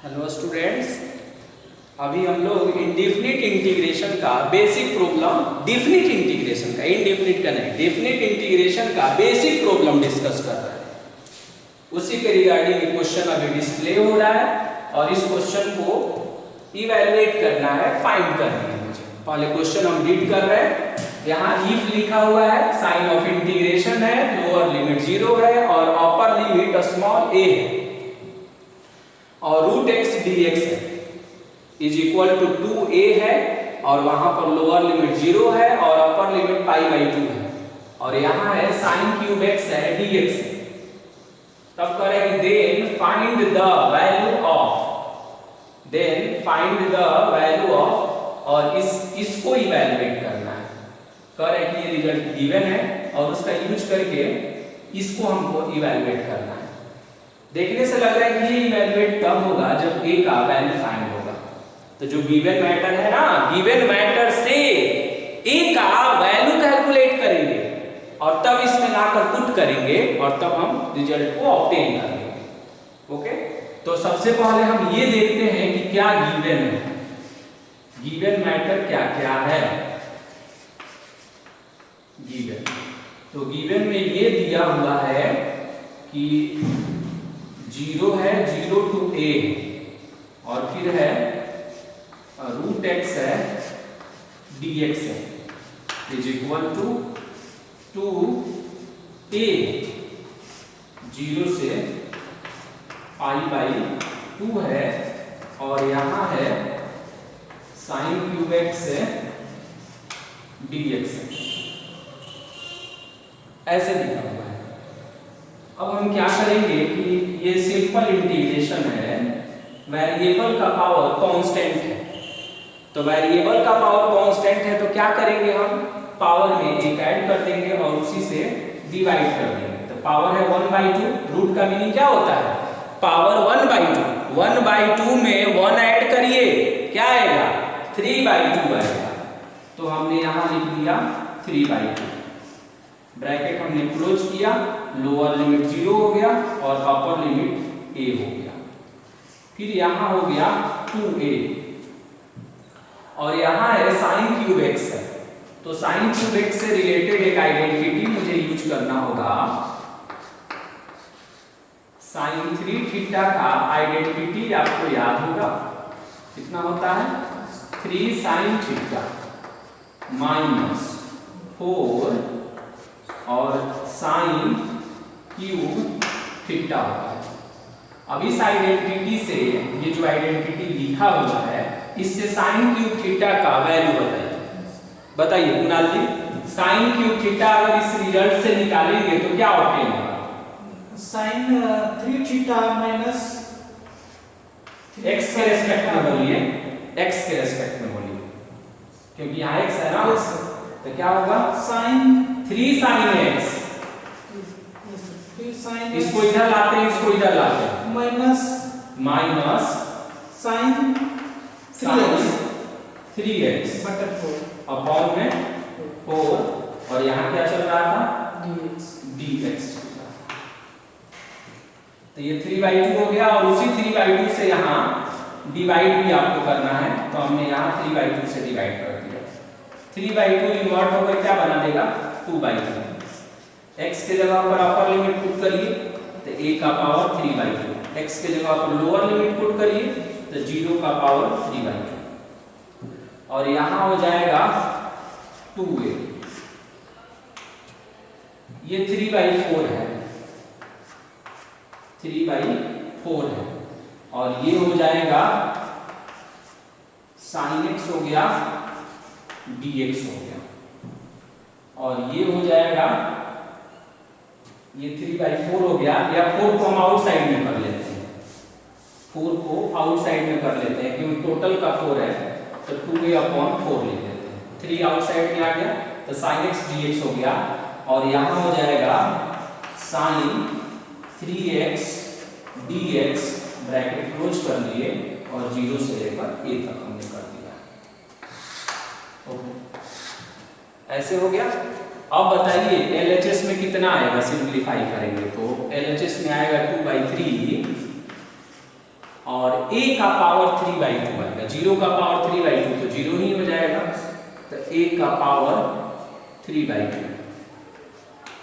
Hello students, अभी हम लोग इंडेफिनिट इंटीग्रेशन का बेसिक प्रॉब्लम, डेफिनिट इंटीग्रेशन का, इनडेफिनिट का नहीं, डेफिनिट इंटीग्रेशन का बेसिक प्रॉब्लम डिस्कस कर रहे हैं। उसी के रिगार्डिंग एक क्वेश्चन अभी डिस्प्ले हो रहा है और इस क्वेश्चन को इवैल्यूएट करना है, फाइंड करनी है मुझे। पहले क्वेश्चन हम रीड कर रहे हैं। यहाँ इफ लिखा हुआ है, साइन ऑफ इंटीग्रेशन है, लोअर लिमिट 0 है और अपर लिमिट स्मॉल a है और रूट एक्स डी एक्स है इज इक्वल टू 2a है और वहां पर लोअर लिमिट 0 है और अपर लिमिट π/2 है और यहाँ है साइन क्यूब एक्स है dx है। तब करेंगे then find the value of और इसको इवैल्यूएट करना है। करें कि ये रिजल्ट गिवन है और उसका यूज करके इसको हमको इवैल्यूएट करना है। देखने से लग रहा है कि ये इवैल्यूएट तब होगा जब a का वैल्यू फाइंड होगा। तो जो गिवन मैटर है ना, गिवन मैटर से a का वैल्यू कैलकुलेट करेंगे और तब इसमें लाकर पुट करेंगे और तब हम रिजल्ट को ऑब्टेन करेंगे। ओके, तो सबसे पहले हम ये देखते हैं कि क्या गिवन है, गिवन मैटर क्या क्या है। गिवन, तो गिवन में ये दिया हुआ है कि 0 है, 0 to a और फिर है रूट एक्स है dx है इज इक्वल टू 2a 0 से π/2 है और यहाँ है साइन क्यूब एक्स है dx है, ऐसे दिखा हुआ है। अब हम क्या करेंगे कि ये सिंपल इंटीग्रेशन है, वेरिएबल का पावर कांस्टेंट है, तो वेरिएबल का पावर कांस्टेंट है तो क्या करेंगे हम पावर में एक ऐड कर देंगे और उसी से डिवाइड कर देंगे। तो पावर है 1/2, रूट का मीनिंग क्या होता है पावर 1/2, 1/2 में 1 ऐड करिए क्या आएगा 3/2 आएगा। तो हमने यहाँ लिख दिया 3/2, ब्रैकेट हमने क्लोज किया, लोअर लिमिट 0 हो गया और अपर लिमिट a हो गया। फिर यहाँ हो गया 2a और यहाँ है साइन क्यूब एक्स है, तो साइन क्यूब एक्स से रिलेटेड एक आइडेंटिटी मुझे यूज करना होगा। साइन 3 थीटा का आइडेंटिटी आपको याद होगा, कितना होता है 3 साइन थीटा माइनस 4 और साइन क्यूब थीटा होता है। अब इस आइडेंटिटी से, ये जो आइडेंटिटी लिखा हुआ है, इससे साइन क्यूब थीटा का वैल्यू बताइए कुणाल जी। साइन क्यूब थीटा अगर इस रिजल्ट से निकालेंगे तो क्या ऑब्टेन होगा? साइन 3 थीटा माइनस x के रेस्पेक्ट में बोलिए, x के रेस्पेक्ट में बोलिए क्योंकि यहाँ x है ना, तो क्या होगा साइन 3 साइन x, इसको इधर लाते हैं, इसको इधर लाते हैं, माइनस साइन 3x बटा 4 अपॉन में 4 और यहाँ क्या चल रहा था dx। तो ये 3/2 हो गया और उसी 3/2 से यहाँ डिवाइड भी आपको करना है, तो हमने यहाँ 3/2 से डिवाइड कर दिया। 3/2 इन्वर्ट होकर क्या बना देगा 2/2। x के जगह पर अपर लिमिट पुट करिए तो a का पावर 3/2, x के जगह पर लोअर लिमिट पुट करिए तो 0 का पावर 3/2 और यहाँ हो जाएगा 2a। ये 3/4 है, 3/4 है और ये हो जाएगा साइन x हो गया dx हो गया और ये हो जाएगा, ये 3/4 हो गया, या 4 को हम आउटसाइड में कर लेते हैं, 4 को आउटसाइड में कर लेते हैं क्योंकि टोटल का 4 है तो 2a/4 लिख देते हैं। 3 आउटसाइड में आ गया तो sin x dx हो गया और यहाँ हो जाएगा sin 3x dx, bracket close कर लिए और 0 से लेकर a तक हमने कर दिया। ओके, ऐसे हो गया। अब बताइए LHS में कितना आएगा, सिंप्लीफाई करेंगे तो LHS में आएगा 2/3 और a का पावर 3/2 आएगा। 0 का पावर 3/2 तो 0 ही हो जाएगा, तो a का पावर 3/2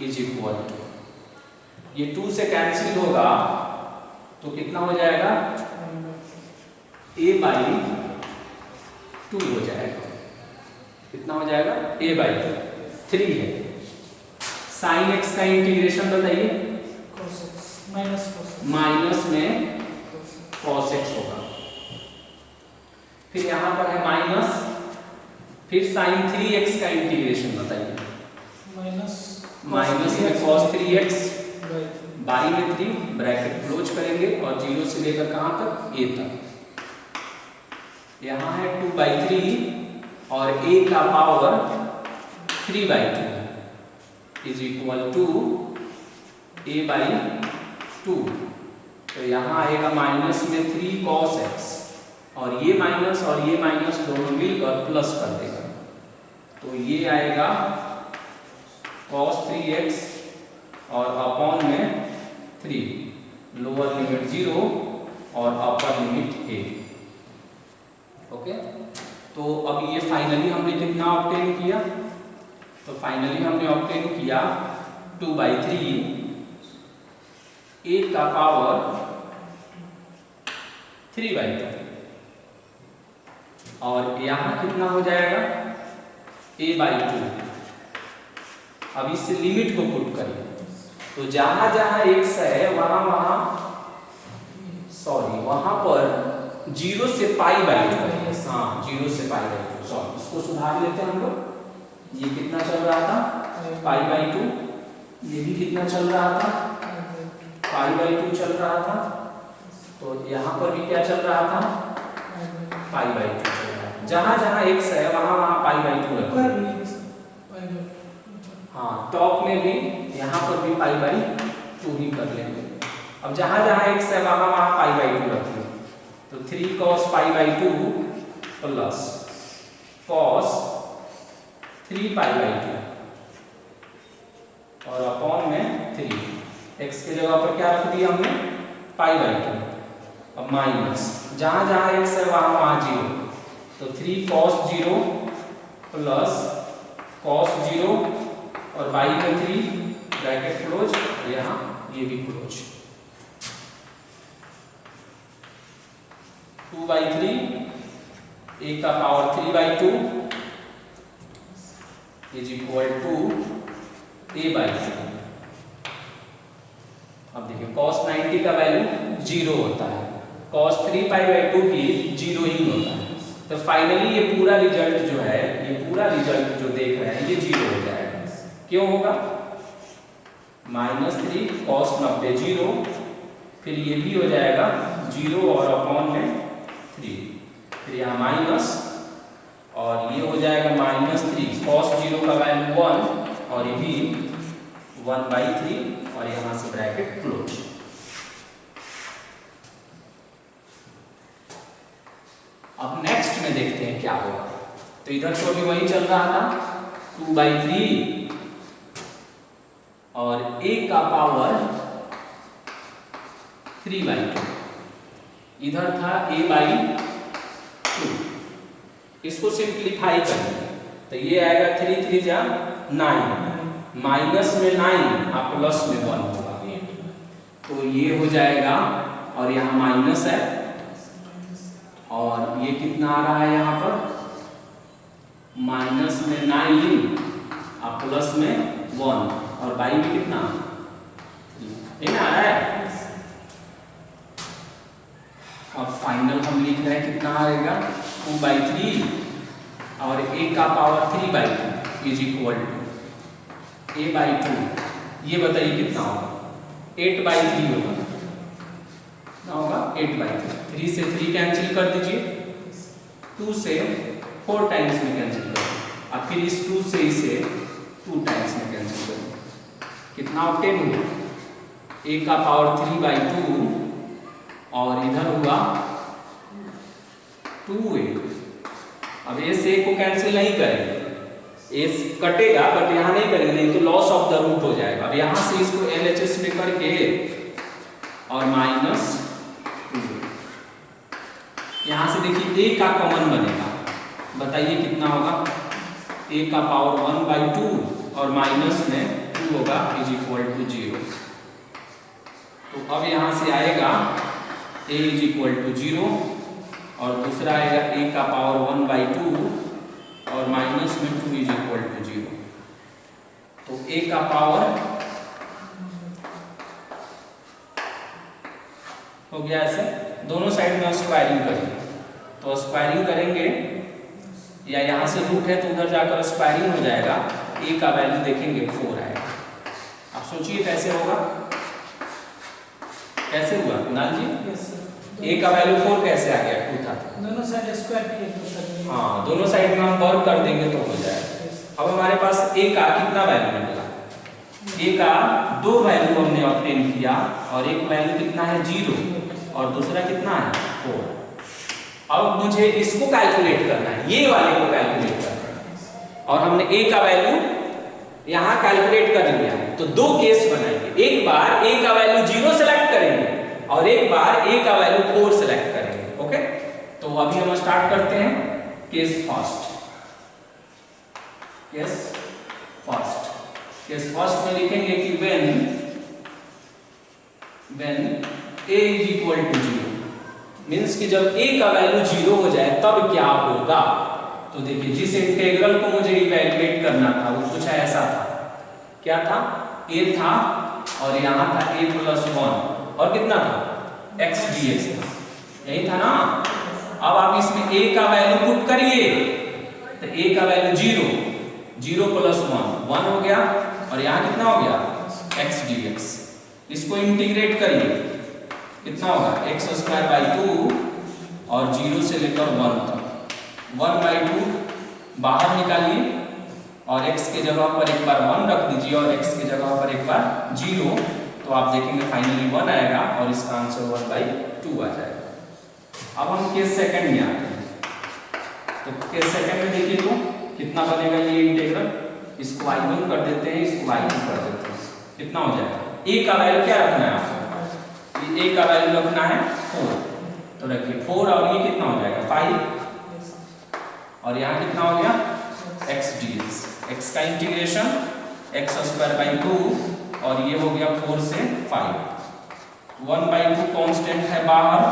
इज इक्वल टू, ये 2 से कैंसिल होगा तो कितना हो जाएगा, a/2 हो जाएगा। कितना हो जाएगा, a/2, 3 है। साइन x का इंटीग्रेशन बताइए, माइनस में cos x होगा, फिर यहां पर है माइनस, फिर साइन 3x का इंटीग्रेशन बताइए, माइनस में cos 3x, बाई में 3, ब्रैकेट क्लोज करेंगे और 0 से लेकर कहां तक, a तक। यहां है 2/3 और a का power 3/2 is equal to a/2। तो यहाँ आएगा माइनस में 3 cos x, और ये माइनस दोनों मिलकर प्लस कर देगा, तो ये आएगा cos 3x और अपॉन में 3, लोअर लिमिट 0 और अपर लिमिट 8। ओके, तो अब ये फाइनली हमने कितना ऑब्टेन किया, तो फाइनली हमने ऑब्टेन किया 2/3 a का पावर 3/2, और यहां कितना हो जाएगा, a/2। अब इस लिमिट को पुट करिए, तो जहां जहां x है वहां पर 0 से π/2 है। हाँ, 0 से π/2, सॉरी इसको सुधार लेते हैं हम लोग। ये कितना चल रहा था, π/2, ये भी कितना चल रहा था, π/2 चल रहा था, तो यहाँ पर भी क्या चल रहा था, π/2 चल रहा था। जहां जहां x है वहां π/2 रखो। हाँ, टॉप में भी यहाँ पर भी π/2 ही कर लेंगे। अब जहां जहां x है वहां π/2 रखेंगे, तो 3 cos π/2 प्लस cos 3π/2 और अपॉन में 3, x के जगह पर क्या रख दिया हमने, π/2। अब माइनस, जहां जहां x है वहां 0, तो 3 cos 0 प्लस cos 0 और बाई में 3, ब्रैकेट क्लोज, और यहाँ ये भी क्लोज। 2/3 a का power 3/2 is equal to a/2। अब देखिए cos 90 का वैल्यू 0 होता है, cos 3π/2 भी 0 ही होता है, तो फाइनली ये पूरा रिजल्ट जो है, ये पूरा रिजल्ट जो देख रहे हैं ये 0 हो जाएगा। क्यों होगा, -3 cos 90 0, फिर ये भी हो जाएगा 0 और अपॉन में 3, फिर यहाँ माइनस, और ये हो जाएगा -3 cos 0 का वैल्यू 1, और ये भी 1/3, और यहाँ से ब्रैकेट क्लोज। अब नेक्स्ट में देखते हैं क्या होगा। तो इधर तो अभी वही चल रहा था 2/3 और a का पावर 3/2, इधर था a/2। इसको सिंप्लीफाई करेंगे तो ये आएगा 3 3 जा 9, माइनस में 9 और प्लस में 1 होगा, तो ये हो जाएगा, और यहाँ माइनस है, और ये कितना आ रहा है यहाँ पर, माइनस में 9 और प्लस में 1, और बाई में कितना, ये ना आ रहा है। अब फाइनल हम लिख रहे हैं कितना आएगा, 2/3 और a का power 3/2 is equal to a/2। ये बताइए कितना होगा, 8/3 होगा, कितना होगा, 8/3। 3 से 3 कैंसिल कर दीजिए, 2 से 4 टाइम्स में कैंसिल कर, और फिर इस 2 से इसे 2 टाइम्स में कैंसिल कर, कितना ऑब्टेन हुआ, a का पावर 3/2 और इधर हुआ 2a। अब a से a को कैंसिल नहीं करेंगे, a कटेगा बट यहाँ नहीं करेंगे, नहीं तो लॉस ऑफ द रूट हो जाएगा। अब यहाँ से इसको LHS में करके और -2, यहाँ से देखिए a का कॉमन बनेगा, बताइए कितना होगा, a का पावर 1/2 और माइनस में 2 होगा इज इक्वल टू 0। तो अब यहाँ से आएगा a इज इक्वल टू 0 और दूसरा आएगा a का पावर 1/2 और माइनस में 2 इज इक्वल टू 0। तो a का पावर हो गया ऐसे, दोनों साइड में स्क्वायरिंग करेंगे, तो स्क्वायरिंग करेंगे या यहाँ से रूट है तो उधर जाकर स्क्वायरिंग हो जाएगा, a का वैल्यू देखेंगे 4 आएगा। आप सोचिए कैसे होगा, कैसे हुआ कुणाल जी? यस सर, a का वैल्यू 4 कैसे आ गया? 2 था, दोनों साइड स्क्वायर किए तो सर हाँ दोनों साइड में हम वर्क कर देंगे तो हो जाएगा। अब हमारे पास a का कितना वैल्यू निकला, a का 2 वैल्यू हमने ऑब्टेन किया और एक वैल्यू कितना है 0 और दूसरा कितना है 4। अब मुझे इसको कैलकुलेट करना है, ये वाले को कैलकुलेट करना है और हमने a का वैल्यू यहाँ कैलकुलेट कर लिया है। तो दो केस बनाएंगे, एक बार a का वैल्यू 0 सेलेक्ट करेंगे और एक बार a का वैल्यू 4 सेलेक्ट करेंगे। ओके, तो अभी हम स्टार्ट करते हैं केस फर्स्ट। केस फर्स्ट में लिखेंगे कि when a is equal to 0 means कि जब a का वैल्यू 0 हो जाए तब क्या होगा। तो देखिए जिस इंटीग्रल को मुझे इवैल्यूएट करना था वो कुछ ऐसा था, क्या था, a था और यहाँ था a प्लस 1 और कितना था x dx था, यही था ना। अब आप इसमें a का वैल्यू पुट करिए तो a का वैल्यू 0 प्लस 1 हो गया और यहाँ कितना हो गया x dx। इसको इंटीग्रेट करिए कितना होगा x² 2 और 0 से लेकर 1 तक 1/2 बाहर निकालिए और x के जगह पर एक बार 1 रख दीजिए और x के जगह पर एक बार 0, तो आप देखेंगे फाइनली 1 आएगा और इसका आंसर 1/2 आ जाएगा। अब हम केस सेकंड में आते हैं, तो केस सेकंड में देखिए तो कितना बनेगा ये इंटीग्रल, इसको y1 कर देते हैं, इसको y2 कर देते हैं, कितना हो जाएगा। a का वैल्यू क्या रखना है आपको, a का वैल्यू रखना है 4, तो रखिए 4 और ये कितना हो जाएगा 5 और यहाँ कितना हो गया x dx, x का इंटीग्रेशन x² 2 और ये हो गया 4 से 5, 1/2 कांस्टेंट है बाहर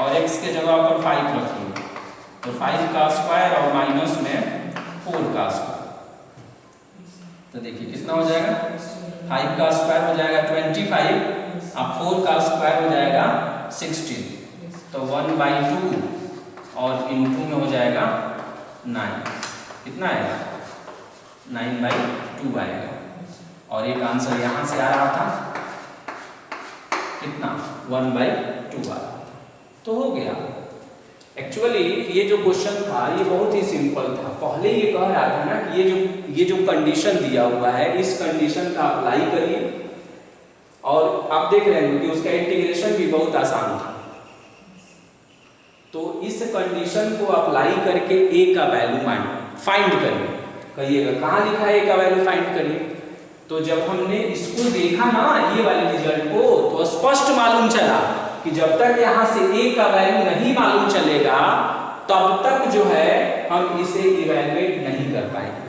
और x के जगह पर 5 रखिए, तो 5 का स्क्वायर और माइनस में 4 का स्क्वायर, तो देखिए कितना हो जाएगा 5 का स्क्वायर हो जाएगा 25 अब 4 का स्क्वायर हो जाएगा 16, तो 1/2 और इनटू में हो जाएगा 9, कितना आएगा 9/2 आएगा और एक आंसर यहाँ से आ रहा था कितना 1/2 आ रहा था, तो हो गया। एक्चुअली ये जो क्वेश्चन था ये बहुत ही सिंपल था, पहले ये कह रहा था ना कि ये जो कंडीशन दिया हुआ है इस कंडीशन का अप्लाई करिए और आप देख रहे हैं कि उसका इंटीग्रेशन भी बहुत आसान था। तो इस कंडीशन को अप्लाई करके a का वैल्यू फाइंड करिए, कहिएगा कहाँ लिखा है a का वैल्यू फाइंड करिए। तो जब हमने इसको देखा ना ये वाले रिजल्ट को तो स्पष्ट मालूम चला कि जब तक यहाँ से a का वैल्यू नहीं मालूम चलेगा तब तक जो है हम इसे इवैल्यूएट नहीं कर पाएंगे।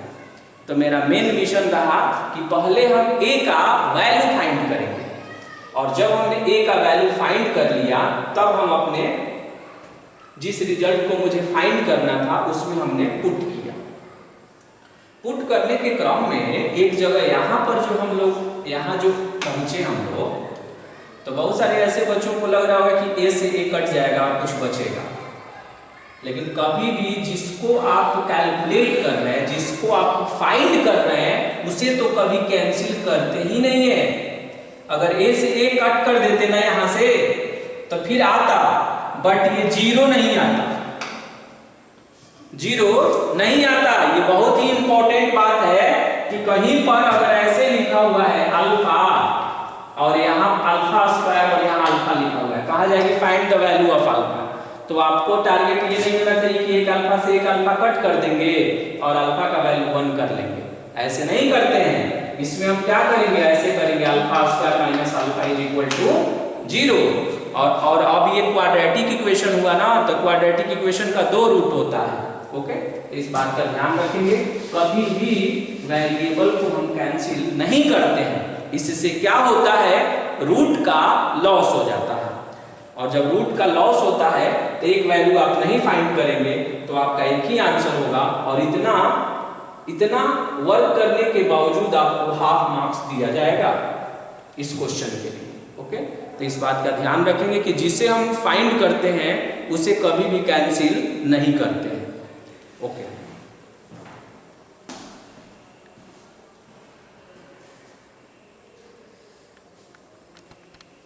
तो मेरा मेन मिशन रहा कि पहले हम a का वैल्यू फाइंड करेंगे और जब हमने a का वैल्यू फाइंड कर लिया तब हम अपने जिस रिजल्ट को मुझे फाइंड करना था उसमें हमने पुट किया। पुट करने के क्रम में एक जगह यहाँ पर जो हम लोग यहाँ जो पहुंचे हम लोग, तो बहुत सारे ऐसे बच्चों को लग रहा होगा कि a से a कट जाएगा और कुछ बचेगा, लेकिन कभी भी जिसको आप कैलकुलेट कर रहे हैं, जिसको आप फाइंड कर रहे हैं, उसे तो कभी कैंसिल करते ही नहीं है। अगर a से a कट कर देते ना यहाँ से तो फिर आता, बट ये 0 नहीं आता, 0 नहीं आता। ये बहुत ही इंपॉर्टेंट बात है कि कहीं पर अगर ऐसे लिखा हुआ है अल्फा और यहाँ अल्फा स्क्वायर और यहाँ अल्फा लिखा हुआ है, कहा जाएगा find the value of alpha, तो आपको टारगेट ये नहीं होना चाहिए कि एक अल्फा से एक अल्फा कट कर देंगे और अल्फा का वैल्यू 1 कर लेंगे, ऐसे नहीं करते हैं। इसमें हम क्या करेंगे, ऐसे करेंगे alpha square minus alpha is equal to 0 और अब ये क्वाड्रेटिक इक्वेशन हुआ ना, तो क्वाड्रेटिक इक्वेशन का 2 रूट होता है। ओके, इस बात का ध्यान रखेंगे। कभी भी वेरिएबल को हम कैंसिल नहीं करते हैं, इससे क्या होता है, रूट का लॉस हो जाता है। और जब रूट का लॉस होता है तो एक वैल्यू आप नहीं फाइंड करेंगे तो आपका एक ही आंसर होगा, और इतना वर्क करने के बावजूद आपको हाफ मार्क्स दिया जाएगा इस क्वेश्चन के लिए। ओके, तो इस बात का ध्यान रखेंगे कि जिसे हम फाइंड करते हैं उसे कभी भी कैंसिल नहीं करते हैं।